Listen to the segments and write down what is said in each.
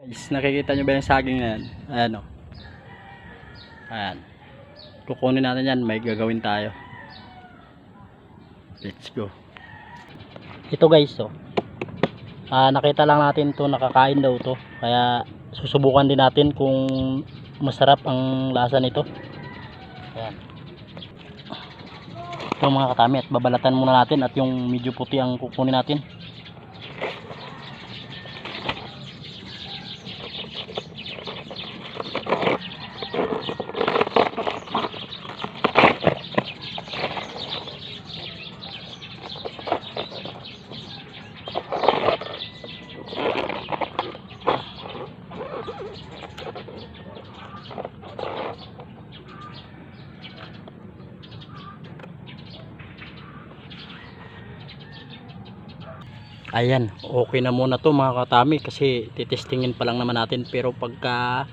Guys, nakikita nyo ba yung saging na yan? Ayan o. Ayan. Kukunin natin yan. May gagawin tayo. Let's go. Ito guys o. Nakita lang natin to, nakakain daw to. Kaya susubukan din natin kung masarap ang lasa nito. Ayan. Ito mga katami, at babalatan muna natin at yung medyo puti ang kukunin natin. Ayan, okay na muna to mga katami kasi titestingin pa lang naman natin, pero pagka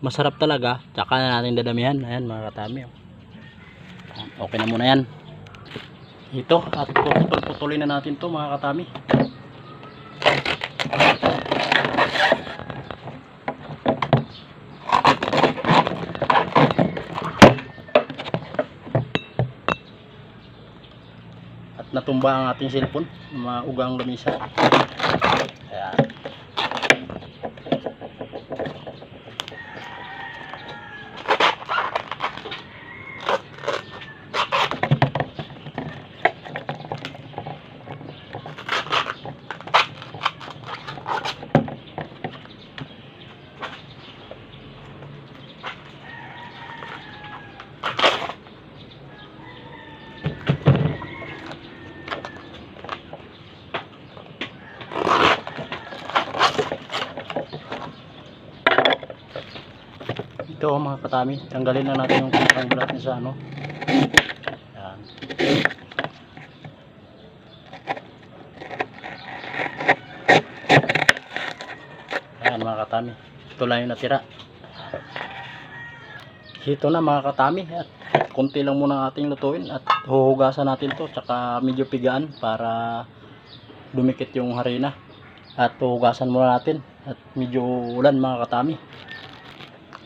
masarap talaga tsaka na natin dadamihan. Ayan mga katami, okay na muna yan ito, at putol-putulin na natin to mga katami. Natumba ang ating cellphone, maugang lamisa. Ayan. Ito mga katami, tanggalin lang natin yung pinakang balat niya sa ano. Ayan. Ayan mga katami, ito lang yung natira. Ito na mga katami, at konti lang muna ating lutuin at huhugasan natin to, tsaka medyo pigaan para dumikit yung harina. At huhugasan muna natin at medyo ulan mga katami.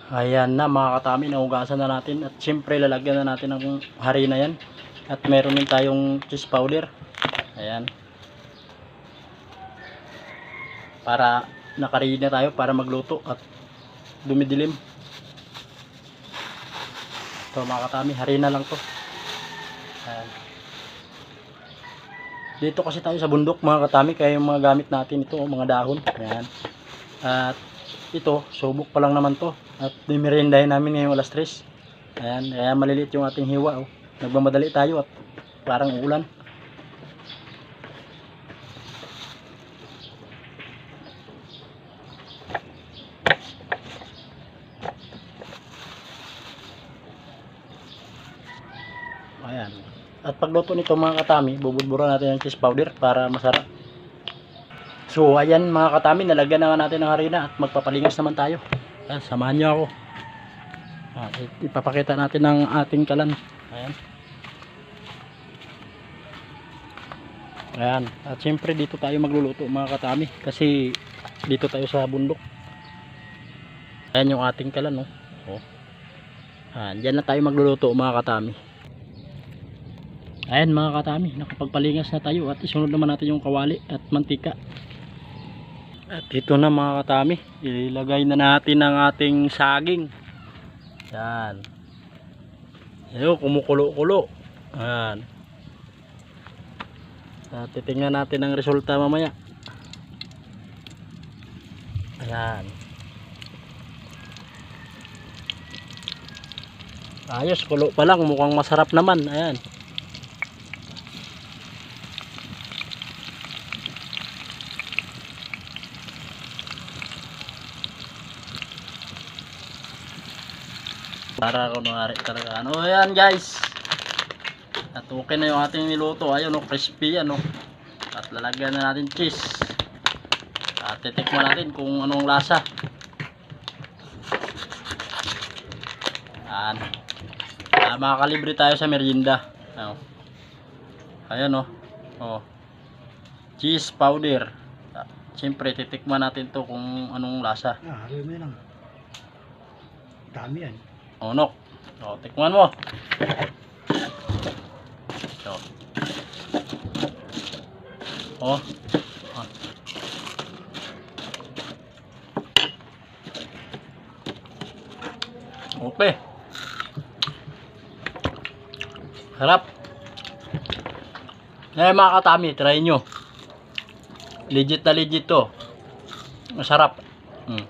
Ayan na mga katami, nahugasan na natin at siyempre lalagyan na natin ng harina yan, at meron din tayong cheese powder. Ayan, para nakaready na tayo para magluto at dumidilim. Ito mga katami, harina lang to. Ayan. Dito kasi tayo sa bundok mga katami, kaya yung mga gamit natin ito mga dahon. Ayan. At ito, subok pa lang naman to, at meriendahin namin ngayong alas 3. Ayan, kaya maliliit yung ating hiwa. Nagmamadali tayo at parang ulan. Ayan. At pagluto nito mga katami, bubudburan natin ng cheese powder para masarap. So ayan mga katami, nalagyan na nga natin ng harina at magpapalingas naman tayo. Ayan, samahan nyo ako. Ipapakita natin ng ating kalan. Ayan. Ayan. At siyempre dito tayo magluluto mga katami, kasi dito tayo sa bundok. Ayan yung ating kalan. Ayan, dyan na tayo magluluto mga katami. Ayan mga katami, nakapagpalingas na tayo at isunod naman natin yung kawali at mantika. At ito na mga katami, ilagay na natin ang ating saging. Yan. Ayun, kumukulo-kulo. Yan. At titingnan natin ang resulta mamaya. Ayan. Ayos, kulo pa lang, mukhang masarap naman. Ayan. Para kunwari talaga ano. Ayan guys, at okay na yung ating niluto. Ayun crispy yan. At lalagyan na natin cheese at titikman natin kung anong lasa. Ayan, makakalibre tayo sa merienda. Ayan cheese powder. siyempre titikman natin to kung anong lasa. Haluin mo lang. Dami yan. Onok. O, tikman mo. Ito. O. Ah. Okay. Sarap. Ngayon mga katami, try nyo. Legit na legit to. Masarap. Mm.